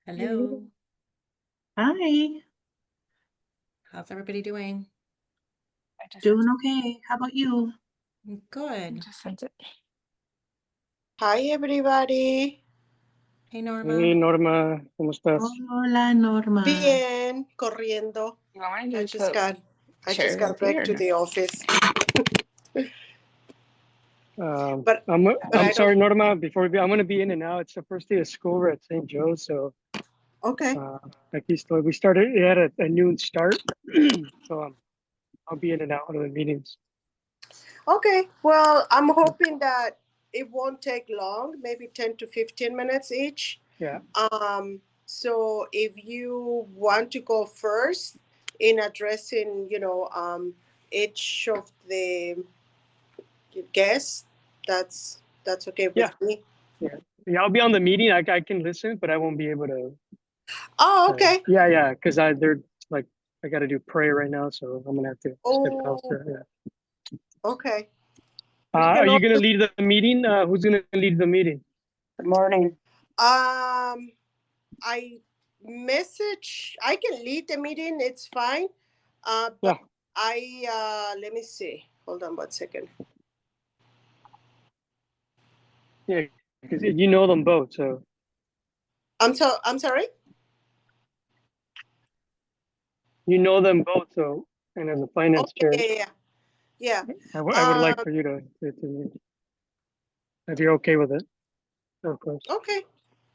Hello. Hi, How's everybody doing? doing okay. How about you? Good. Just sent it. Hi, everybody. Hey, Norma. Hey Norma, ¿cómo estás? Hola, Norma. Bien, corriendo. You want me I to just put got chairs up back here? to the office. But I'm I sorry, don't. Norma. I'm going to be in and out. It's the first day of school. We're at St. Joe's, so Okay. aquí estoy. We started at a noon start, so I'll be in and out of the meetings. Okay. Well, I'm hoping that it won't take long, maybe 10 to 15 minutes each. Yeah. So if you want to go first in addressing, each of the guests, that's okay with me. Yeah, I'll be on the meeting. I can listen, but I won't be able to. Oh, okay. Yeah, because they're like I got to do prayer right now, so I'm gonna have to step out there. Yeah. Okay. Are you gonna lead the meeting? Who's gonna lead the meeting? Good morning. I can lead the meeting, it's fine. But let me see. Hold on 1 second. Yeah, because you know them both, so. I'm sorry? You know them both, so, and as a finance chair. Yeah. I would like for you to if you're okay with it, of course. Okay,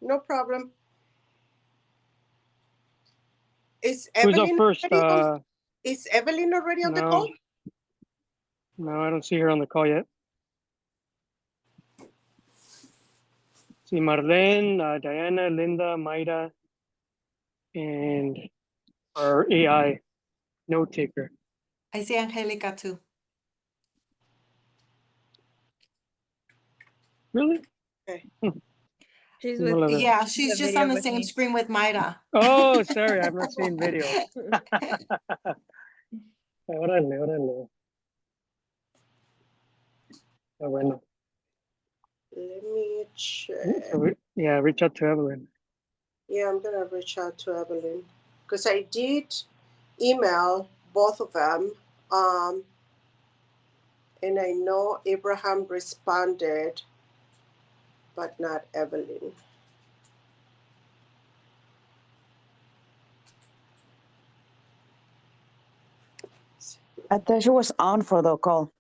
no problem. Is Who's Evelyn up first? is Evelyn already on the No. call? No, I don't see her on the call yet. See Marlene, Diana, Linda, Mayra, and our AI note taker. I see Angelica too. Really? Okay. She's with Yeah, she's just on the same screen with Mayra. Oh, sorry, I'm not seeing video. Órale. Oh, bueno. Let me check. So reach out to Evelyn. Yeah, I'm gonna reach out to Evelyn because I did email both of them. And I know Abraham responded, but not Evelyn. I thought she was on for the call.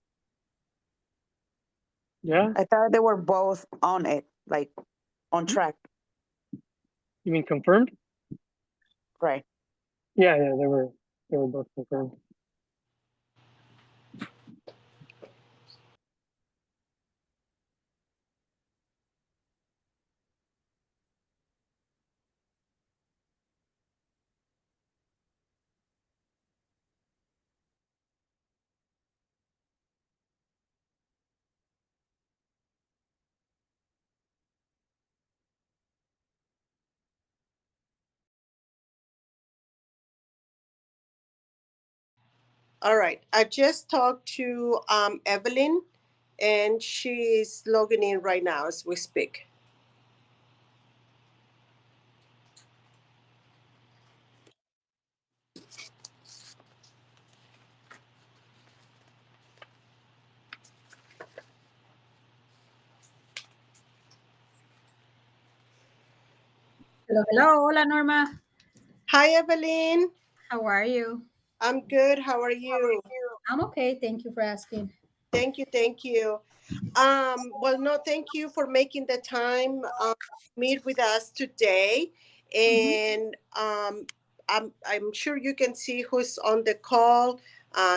Yeah? I thought they were both on it, like on track. You mean confirmed? Right. Yeah, they were both confirmed. All right. I just talked to Evelyn, and she's logging in right now as we speak. Hello. Hola, Norma. Hi, Evelyn. How are you? I'm good. How are you? I'm okay. Thank you for asking. Thank you. Well, no, thank you for making the time to meet with us today. And I'm sure you can see who's on the call.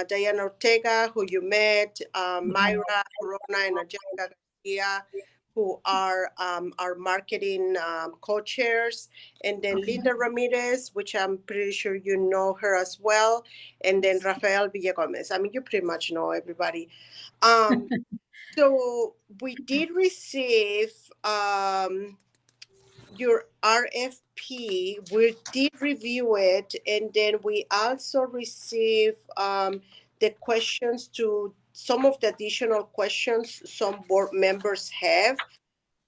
Diana Ortega, who you met, Mayra Corona and Angelica Garcia, who are our marketing co-chairs, and then Linda Ramirez, which I'm pretty sure you know her as well, and then Rafael Villagomez. I mean, you pretty much know everybody. So we did receive your RFP. We did review it, and then we also received the questions to some of the additional questions some board members have.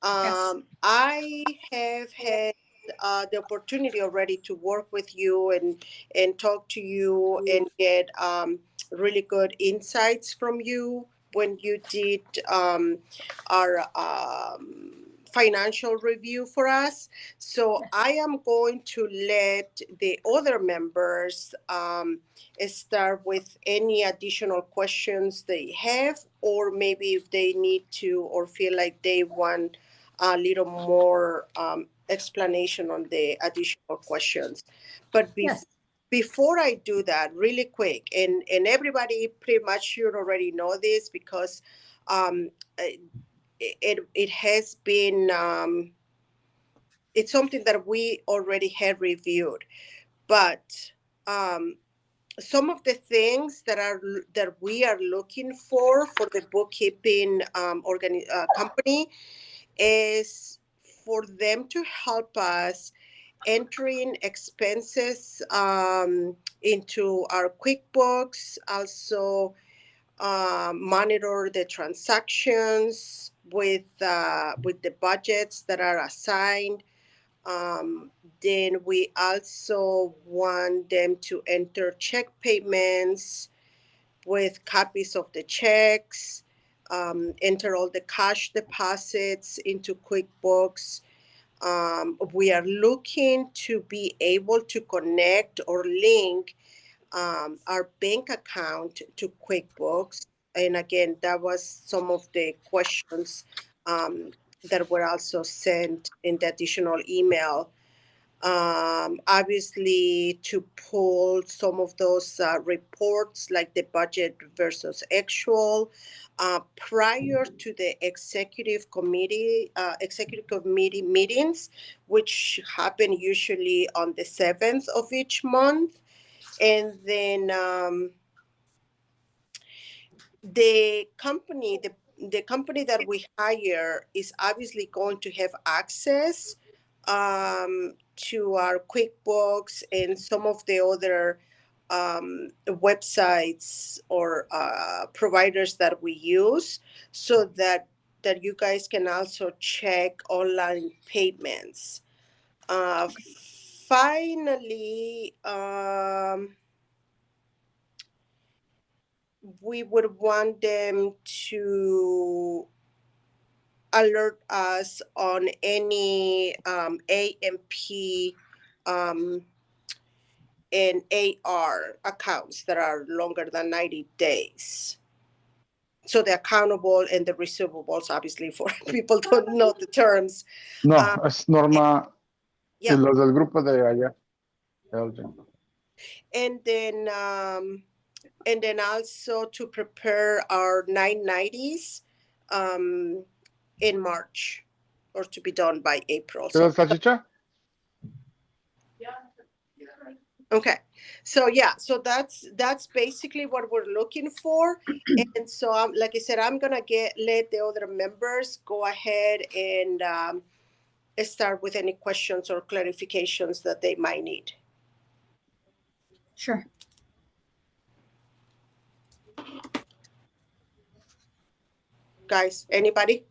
Yes. I have had the opportunity already to work with you and talk to you and get really good insights from you when you did our financial review for us. So I am going to let the other members start with any additional questions they have, or maybe if they need to or feel like they want a little more explanation on the additional questions. But Yes. before I do that, really quick, and everybody pretty much should already know this because it has been it's something that we already had reviewed, but some of the things that we are looking for the bookkeeping company is for them to help us entering expenses into our QuickBooks, also monitor the transactions with the budgets that are assigned. Then we also want them to enter check payments with copies of the checks, enter all the cash deposits into QuickBooks. We are looking to be able to connect or link our bank account to QuickBooks. And again, that was some of the questions that were also sent in the additional email. Obviously, to pull some of those reports like the budget versus actual prior to the executive committee meetings, which happen usually on the 7th of each month. And then the company that we hire is obviously going to have access to our QuickBooks and some of the other websites or providers that we use, so that you guys can also check online payments. Finally, we would want them to alert us on any A&P and AR accounts that are longer than 90 days. So the accountable and the receivables, obviously, for people don't know the terms. No, es Norma y Yeah. los del grupo de allá. Elgin. And then also to prepare our 990s in March, or to be done by April. ¿Qué es salchicha? Okay, so yeah, so that's basically what we're looking for. And so like I said, I'm gonna let the other members go ahead and start with any questions or clarifications that they might need. Sure. Guys, anybody?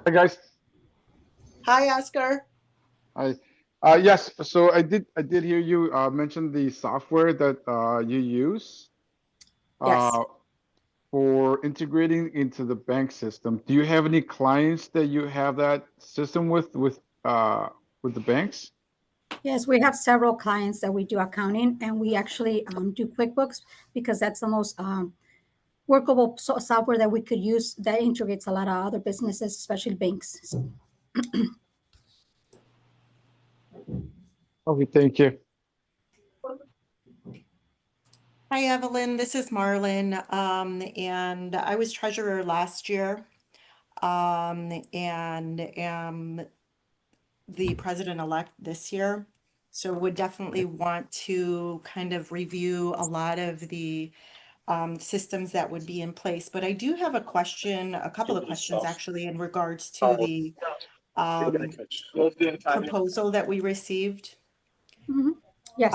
Hi guys. Hi, Oscar. Hi. Yes. So I did hear you mention the software that you use Yes. for integrating into the bank system. Do you have any clients that you have that system with the banks? Yes, we have several clients that we do accounting, and we actually do QuickBooks because that's the most workable software that we could use that integrates a lot of other businesses, especially banks. So, Okay, thank you. Hi, Evelyn. This is Marlon. And I was treasurer last year. And am the president-elect this year. So would definitely want to kind of review a lot of the systems that would be in place. But I do have a couple of questions actually, in regards to the proposal that we received. yes.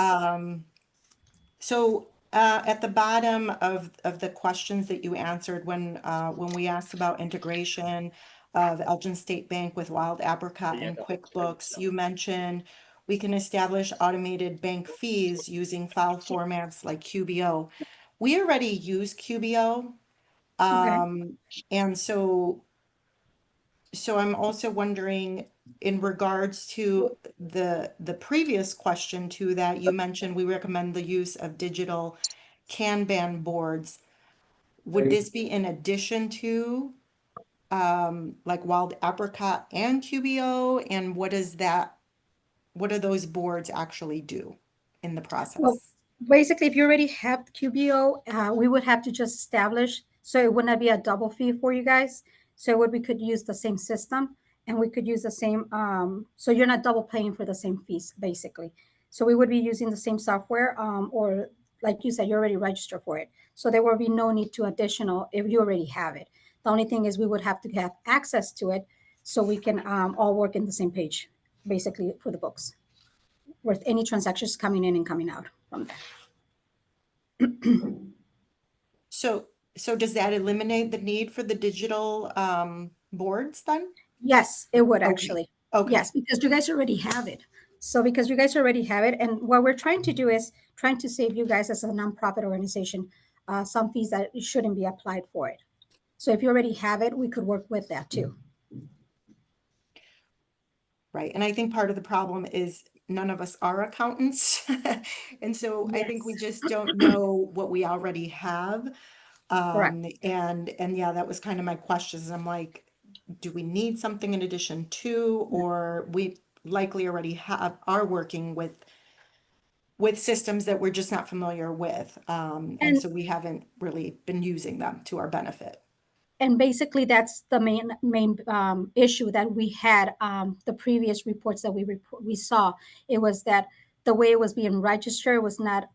So at the bottom of the questions that you answered when we asked about integration, of Elgin State Bank with Wild Apricot and QuickBooks. You mentioned we can establish automated bank fees using file formats like QBO. We already use QBO. Okay. And so I'm also wondering in regards to the previous question too, that you mentioned we recommend the use of digital Kanban boards. Would this be in addition to like Wild Apricot and QBO? And what do those boards actually do in the Well, process? basically, if you already have QBO, we would have to just establish, so it would not be a double fee for you guys. So we could use the same system and we could use the same, so you're not double paying for the same fees, basically. So we would be using the same software, or like you said, you already registered for it. So there will be no need to additional if you already have it. The only thing is we would have to have access to it so we can all work in the same page, basically for the books, with any transactions coming in and coming out from that. So does that eliminate the need for the digital boards then? Yes, it would Okay. actually. Okay. Yes, because you guys already have it. So because you guys already have it, and what we're trying to do is trying to save you guys as a nonprofit organization some fees that shouldn't be applied for it. So if you already have it, we could work with that too. Right. And I think part of the problem is none of us are accountants. And so I think we Yes. just don't know what we already have. Correct. And yeah, that was kind of my questions. I'm like, do we need something in addition to, or we likely already are working with systems that we're just not familiar with. And And so we haven't really been using them to our benefit. and basically that's the main issue that we had. The previous reports that we saw, it was that the way it was being registered was not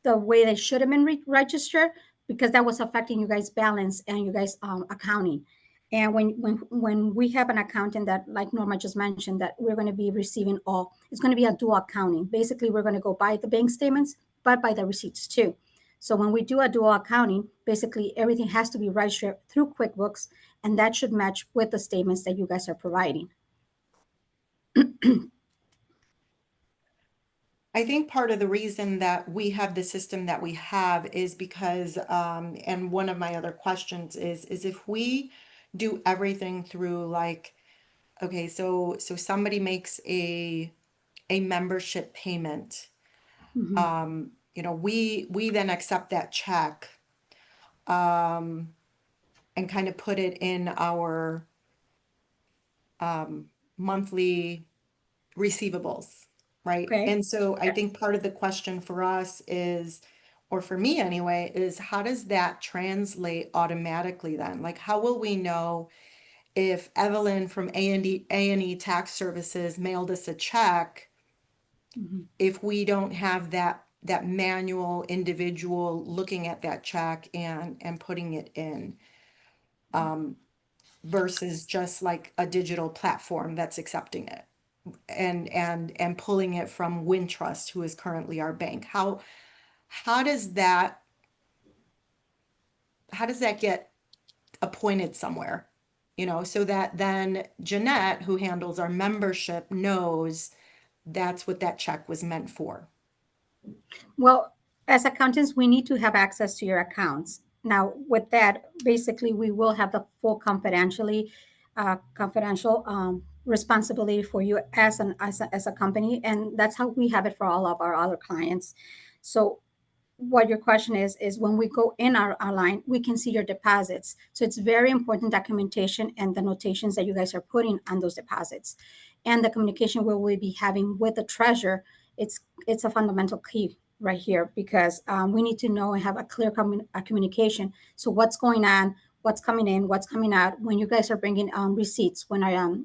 the way they should have been registered, because that was affecting you guys' balance and you guys' accounting. And when we have an accountant that, like Norma just mentioned, that we're going to be receiving all, it's going to be a dual accounting. Basically, we're going to go by the bank statements, but by the receipts too. So when we do a dual accounting, basically everything has to be registered through QuickBooks, and that should match with the statements that you guys are providing. I think part of the reason that we have the system that we have is because, and one of my other questions is if we do everything through like, okay, so somebody makes a membership payment, Mhm. we then accept that check, and kind of put it in our, monthly receivables, right? Okay. And so I think part of the question for us is, or for me anyway, is how does that translate automatically then? Like, how will we know if Evelyn from A&E Tax Services mailed us a check Mhm. if we don't have that manual individual looking at that check and putting it in, versus just like a digital platform that's accepting it and pulling it from Wintrust, who is currently our bank. How does that get appointed somewhere? So that then Jeanette, who handles our membership, knows that's what that check was meant for. Well, as accountants, we need to have access to your accounts. Now, with that, basically, we will have the full confidential responsibility for you as a company, and that's how we have it for all of our other clients. So what your question is when we go in our line, we can see your deposits. So it's very important documentation and the notations that you guys are putting on those deposits, and the communication we will be having with the treasurer. It's a fundamental key right here, because we need to know and have a clear communication. So what's going on, what's coming in, what's coming out, when you guys are bringing receipts, when our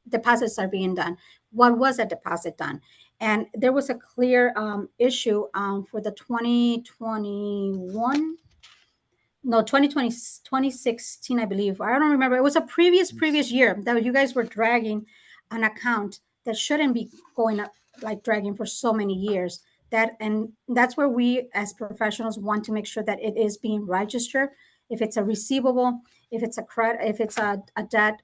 deposits are being done, what was a deposit done. And there was a clear issue for the 2021, no, 2020, 2016, I believe. I don't remember. It was a previous year that you guys were dragging an account that shouldn't be going up, like dragging for so many years. And that's where we as professionals want to make sure that it is being registered. If it's a receivable, if it's a credit, if it's a debt,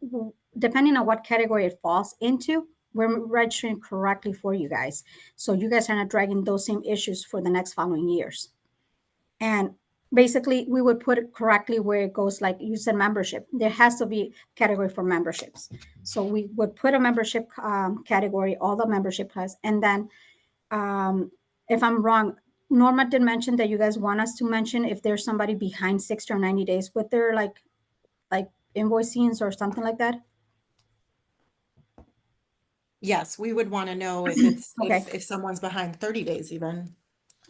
depending on what category it falls into, we're registering correctly for you guys. So you guys are not dragging those same issues for the next following years. And basically, we would put it correctly where it goes, like you said, membership. There has to be category for memberships. So we would put a membership category, all the membership class. And then if I'm wrong, Norma did mention that you guys want us to mention if there's somebody behind 60 or 90 days with their like invoicings or something like that. Yes, we would want to know if it's, Okay. if someone's behind 30 days even.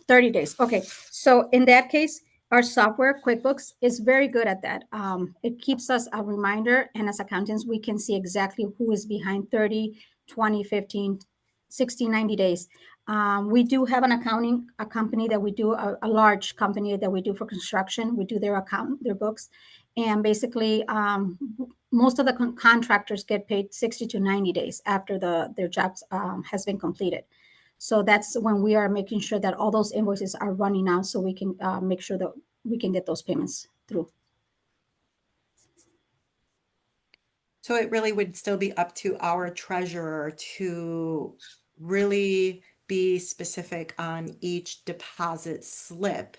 30 days. Okay. So in that case, our software, QuickBooks, is very good at that. It keeps us a reminder, and as accountants, we can see exactly who is behind 30, 20, 15, 60, 90 days. We do have a company that we do, a large company that we do for construction. We do their books. And basically, most of the contractors get paid 60 to 90 days after their jobs has been completed. So that's when we are making sure that all those invoices are running out so we can make sure that we can get those payments through. So it really would still be up to our treasurer to really be specific on each deposit slip.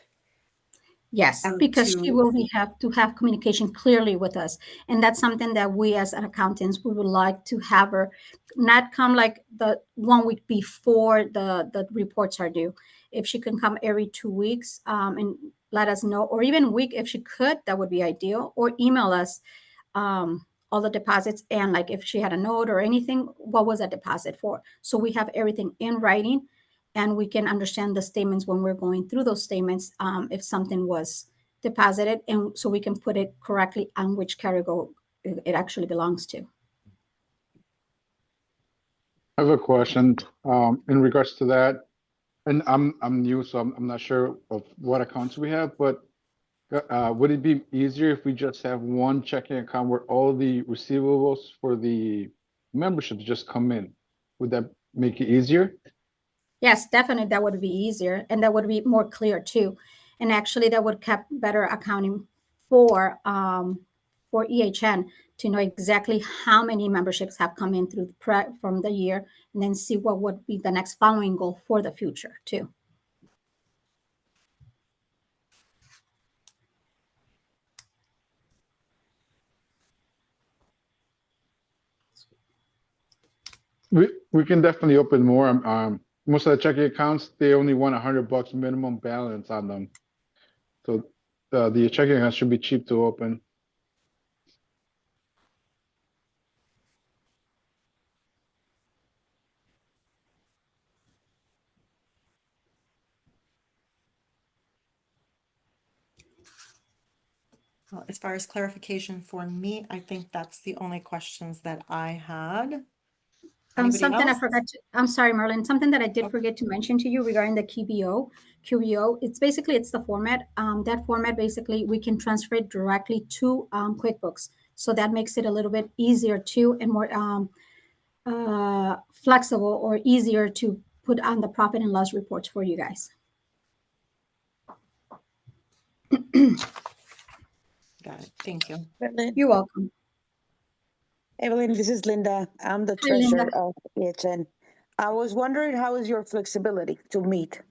Yes, And because she to- will have to have communication clearly with us. And that's something that we as accountants, we would like to have her not come like the 1 week before the reports are due. If she can come every 2 weeks and let us know, or even a week if she could, that would be ideal. Or email us all the deposits and like if she had a note or anything, what was that deposit for? So we have everything in writing. And we can understand the statements when we're going through those statements, if something was deposited, and so we can put it correctly on which category it actually belongs to. I have a question in regards to that. And I'm new, so I'm not sure of what accounts we have, but would it be easier if we just have one checking account where all the receivables for the memberships just come in? Would that make it easier? Yes, definitely, that would be easier, and that would be more clear too. And actually, that would keep better accounting for EHN to know exactly how many memberships have come in through from the year, and then see what would be the next following goal for the future too. We can definitely open more. Most of the checking accounts, they only want $100 minimum balance on them. So the checking account should be cheap to open. Well, as far as clarification for me, I think that's the only questions that I had. Anybody Something else? I forgot to, I'm sorry, Marlene, something that I did Okay. forget to mention to you regarding the QBO, it's basically, it's the format. That format, basically, we can transfer it directly to QuickBooks. So that makes it a little bit easier too, and more flexible or easier to put on the profit and loss reports for you guys. Got it. Thank you. Evelyn, You're welcome. Evelyn, this is Linda. I'm the Hi, Linda. treasurer of EHN. I was wondering, how is your flexibility to meet?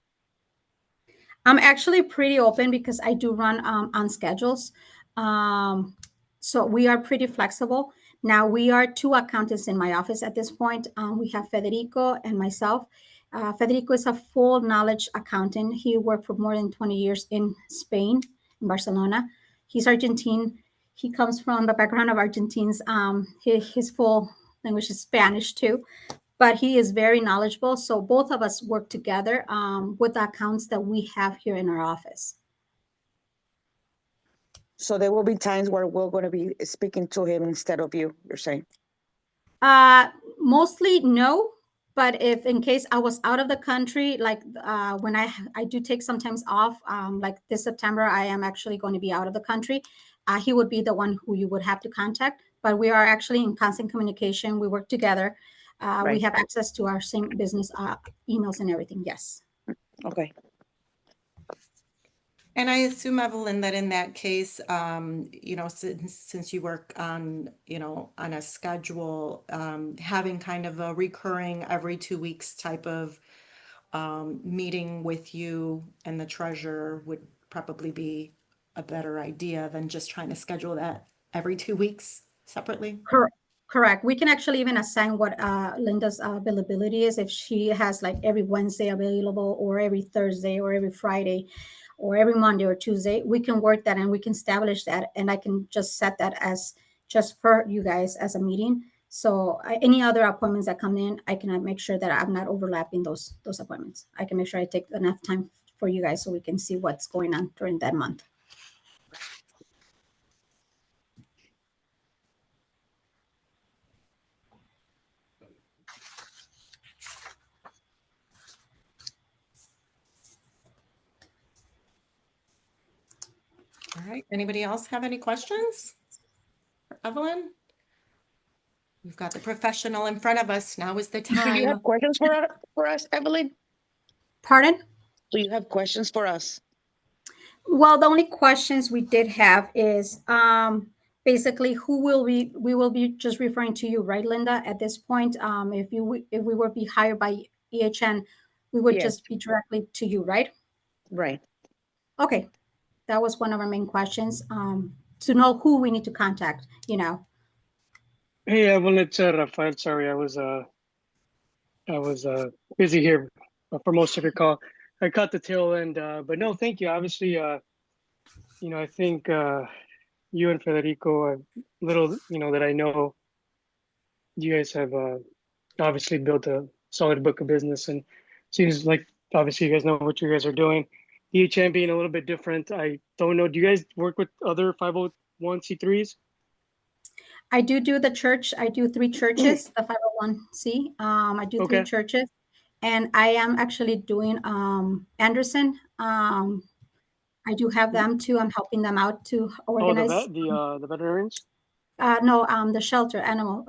I'm actually pretty open because I do run on schedules. So we are pretty flexible. Now we are 2 accountants in my office at this point. We have Federico and myself. Federico is a full knowledge accountant. He worked for more than 20 years in Spain, in Barcelona. He's Argentine. He comes from the background of Argentines. His full language is Spanish too, but he is very knowledgeable. So both of us work together with the accounts that we have here in our office. So there will be times where we're going to be speaking to him instead of you, you're saying? Mostly no, but if in case I was out of the country, like when I do take sometimes off, like this September, I am actually going to be out of the country. He would be the one who you would have to contact, but we are actually in constant communication. We work together. We Right. have access to our same business emails and everything. Yes. Okay. And I assume, Evelyn, that in that case, you know, since you work on, you know, on a schedule, having kind of a recurring every 2 weeks type of meeting with you and the treasurer would probably be a better idea than just trying to schedule that every 2 weeks separately. Correct. We can actually even assign what Linda's availability is. If she has like every Wednesday available, or every Thursday, or every Friday, or every Monday or Tuesday, we can work that and we can establish that. And I can just set that as just for you guys as a meeting. So any other appointments that come in, I can make sure that I'm not overlapping those appointments. I can make sure I take enough time for you guys so we can see what's going on during that month. All right. Anybody else have any questions for Evelyn? We've got the professional in front of us. Now is the Do you have time. questions for us, Evelyn? Pardon? Do you have questions for us? Well, the only questions we did have is basically who will we will be just referring to you, right, Linda? At this point, if we were be hired by EHN, we would Yes. just be directly to you, right? Right. Okay, that was one of our main questions. To know who we need to contact, you know. Hey, Evelyn, it's Rafael. Sorry, I was busy here for most of your call. I caught the tail end, but no, thank you. Obviously, you know, I think you and Federico, little, you know, that I know, you guys have obviously built a solid book of business, and seems like obviously you guys know what you guys are doing. EHM being a little bit different. I don't know. Do you guys work with other 501c3s? I do the church. I do 3 churches, the 501c. I do 3 Okay. churches, and I am actually doing Anderson. I do have them too. I'm helping them out to Oh, organize. the veterinarians. No, the shelter,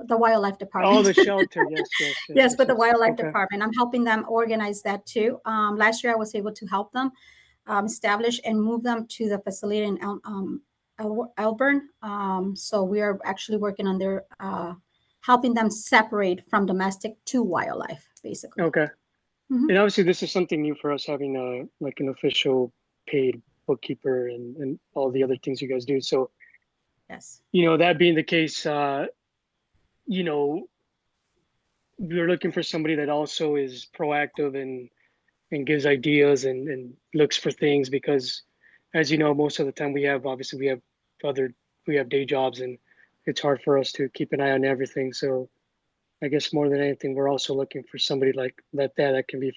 the wildlife Oh, department. the shelter. Yes, yes, yes, Yes, yes, with the yes. wildlife Okay. department, I'm helping them organize that too. Last year, I was able to help them establish and move them to the facility in Elgin. So we are actually working on their helping them separate from domestic to wildlife, basically. Okay. Mhm. And obviously, this is something new for us, having like an official paid bookkeeper and all the other things you guys do. So, Yes. you know, that being the case, you know, we're looking for somebody that also is proactive and gives ideas and looks for things, because, as you know, most of the time we have other we have day jobs, and it's hard for us to keep an eye on everything. So I guess more than anything, we're also looking for somebody like that can be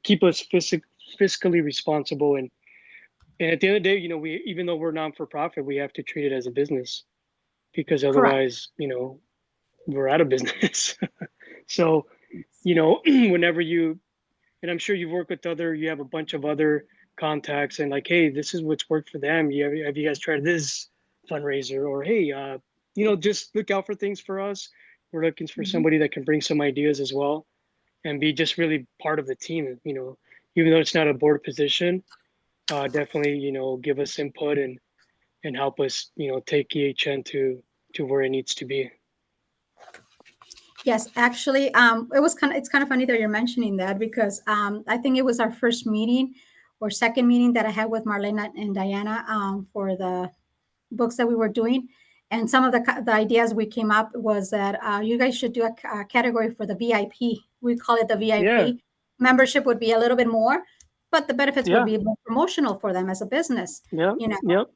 keep us fiscally responsible, and at the end of the day, you know, we, even though we're non for profit, we have to treat it as a business, because Correct. otherwise, you know, we're out of business. So, you know, whenever you, and I'm sure you've worked with you have a bunch of other contacts, and like, hey, this is what's worked for them. Have you guys tried this fundraiser? Or hey, you know, just look out for things for us. We're looking for Mhm. somebody that can bring some ideas as well and be just really part of the team. You know, even though it's not a board position, definitely, you know, give us input and help us, you know, take EHN to where it needs to be. Yes, actually, it's kind of funny that you're mentioning that, because I think it was our first meeting or second meeting that I had with Marlena and Diana for the books that we were doing. And some of the ideas we came up was that you guys should do a category for the VIP. We call it the Yeah, VIP. Membership would be a little bit more, but the benefits would yeah, be more promotional for them as a business, yeah, you know, yep,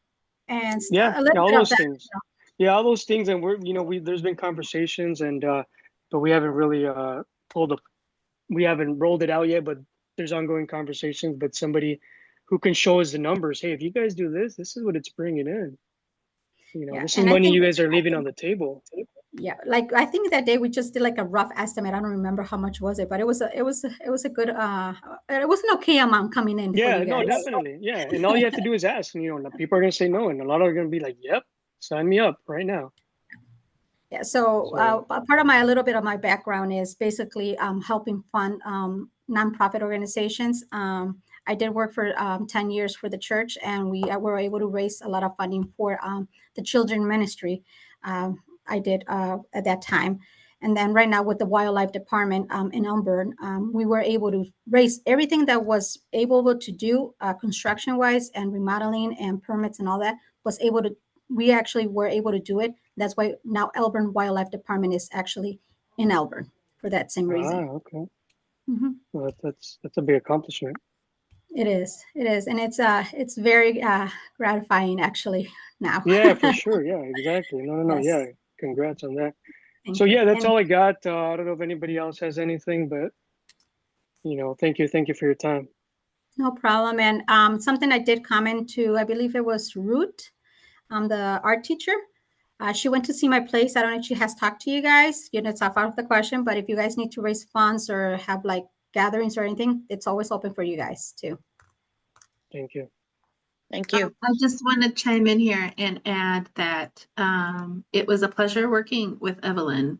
and yeah, a little all bit of those that. things. Yeah, all those things, and we're, you know, there's been conversations, and but we haven't really pulled up, we haven't rolled it out yet, but there's ongoing conversations. But somebody who can show us the numbers. Hey, if you guys do this, this is what it's bringing in. You know, Yeah, this is and I money think you guys are leaving on the table. yeah, like I think that day we just did like a rough estimate. I don't remember how much was it, but it was a good it was an okay amount coming in for Yeah, you no, guys. definitely. Yeah. And all you have to do is ask. And, you know, people are going to say no. And a lot are going to be like, yep, sign me up right now. Yeah, so So, part of a little bit of my background is basically helping fund nonprofit organizations. I did work for 10 years for the church, and we were able to raise a lot of funding for the children ministry. I did at that time. And then right now with the wildlife department in Elburn, we were able to raise everything that was able to do construction wise and remodeling and permits and all that was able to, we actually were able to do it. That's why now Elburn Wildlife Department is actually in Elburn for that same reason. Okay. Mhm. Well, that's a big accomplishment. It is, and it's very gratifying actually now. Yeah, for sure. Yeah, exactly. No. Yes. Yeah, congrats on that. Thank So you. yeah, that's And all I got. I don't know if anybody else has anything, but thank you for your time. no problem. And something I did comment to, I believe it was Ruth, the art teacher. She went to see my place. I don't know if she has talked to you guys. It's off out of the question, but if you guys need to raise funds or have like gatherings or anything, it's always open for you guys too. Thank you. Thank you. I just want to chime in here and add that it was a pleasure working with Evelyn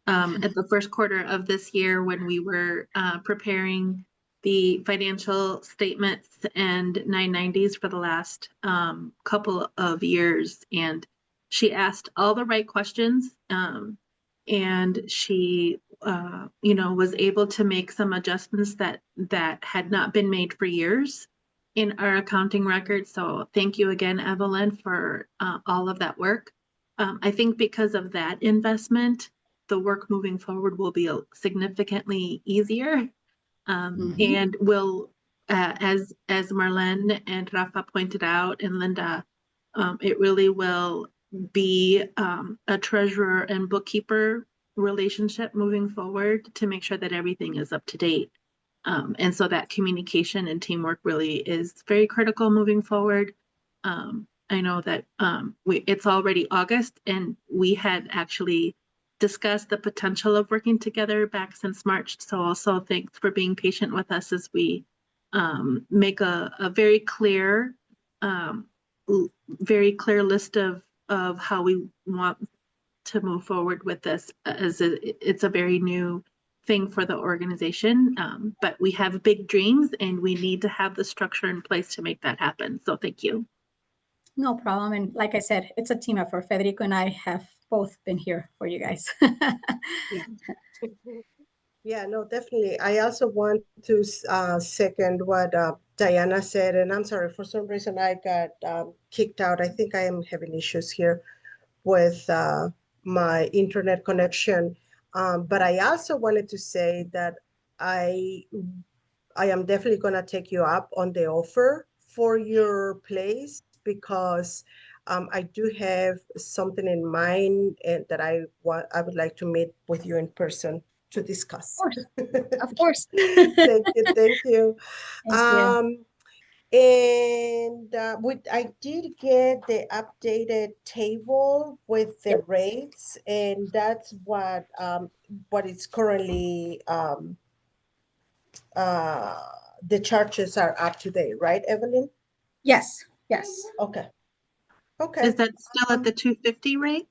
at the first quarter of this year when we were preparing the financial statements and 990s for the last couple of years. And she asked all the right questions, and she was able to make some adjustments that had not been made for years in our accounting records. So thank you again, Evelyn, for all of that work. I think because of that investment, the work moving forward will be significantly easier, and will, as Marlene and Rafa pointed out, and Linda, it really will be a treasurer and bookkeeper relationship moving forward to make sure that everything is up to date. And so that communication and teamwork really is very critical moving forward. I know that it's already August, and we had actually discussed the potential of working together back since March. So also thanks for being patient with us as we make a very clear list of how we want to move forward with this, as it's a very new thing for the organization. But we have big dreams and we need to have the structure in place to make that happen. So thank you. No problem. And like I said, it's a team effort. Federico and I have both been here for you guys. Yeah, no, definitely. I also want to second what Diana said, and I'm sorry, for some reason I got kicked out. I think I am having issues here with my internet connection. But I also wanted to say that I am definitely going to take you up on the offer for your place, because I do have something in mind and that I would like to meet with you in person to discuss. Of course. Thank you, thank you. Thank you. And I did get the updated table with the rates, and that's what is currently the charges are up to date, right, Evelyn? Yes. Okay. Okay. Is that still at the 250 rate?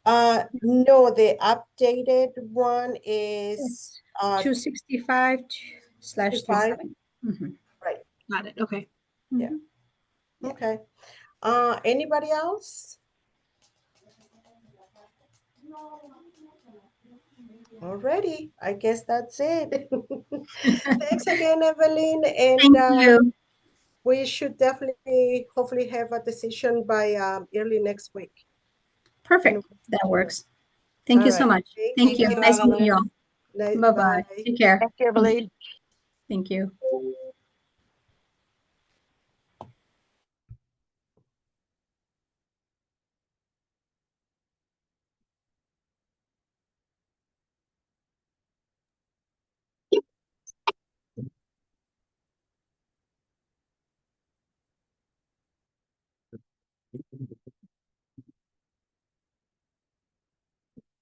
No, the updated one is It's 265 slash 5. 37. Right. Got it. Okay. Yeah. Okay. Anybody else? Alrighty, I guess that's it. Thanks again, Evelyn. And Thank you. we should definitely, hopefully, have a decision by early next week. Perfect. That works. Thank you so much. Thank you. you, Nice meeting you all. Bye. Bye-bye. Take care. Thank you, Evelyn. Thank you.